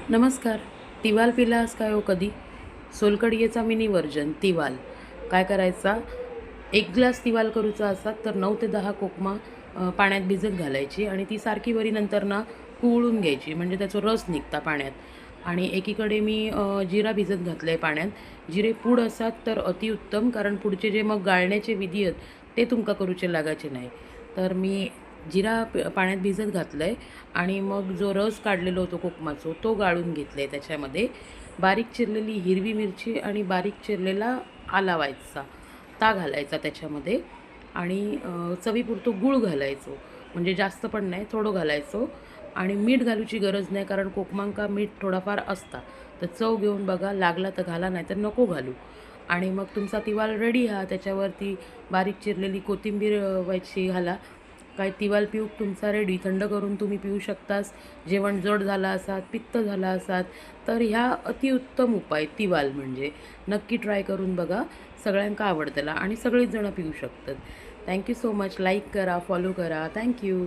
नमस्कार. तिवाल पिलास काय हो कधी? सोलकढीचा मिनी व्हर्जन तिवाल. काय करायचा? 1 ग्लास तिवाल करूचा असा तर 9 ते 10 कोकमा पाण्यात भिजत घालायची आणि ती सारखी वरी नंतर ना कुळून घ्यायची, म्हणजे त्याचा रस निघता पाण्यात. आणि एकीकडे मी जिरा भिजत घातलं आहे पाण्यात. जिरे पूड असतात तर अतिउत्तम, कारण पुढचे जे मग गाळण्याचे विधी आहेत ते तुमका करूचे लागायचे नाही. तर मी जिरा पाण्यात भिजत घातलं आहे आणि मग जो रस काढलेलो होतो कोकमाचो तो गाळून घेतला आहे. त्याच्यामध्ये बारीक चिरलेली हिरवी मिरची आणि बारीक चिरलेला आला व्हायचा ता घालायचा त्याच्यामध्ये. आणि चवीपुरतो गूळ घालायचो, म्हणजे जास्त पण नाही, थोडं घालायचो. आणि मीठ घालूची गरज नाही, कारण कोकमांका मीठ थोडाफार असता. तर चव घेऊन बघा, लागला तर घाला, नाही तर नको घालू. आणि मग तुमचा तिवाल रेडी हा. त्याच्यावरती बारीक चिरलेली कोथिंबीर व्हायची घाला. काय तिवाल पिऊक तुमचा रेडी. थंड करून तुम्ही पिऊ शकतास. जेवण जड झाला असात, पित्त झाला असात, तर ह्या अतिउत्तम उपाय तिवाल म्हणजे. नक्की ट्राय करून बघा. सगळ्यांका आवडतला आणि सगळीच जणं पिऊ शकतात. Thank you so much. लाईक करा, फॉलो करा. थँक्यू.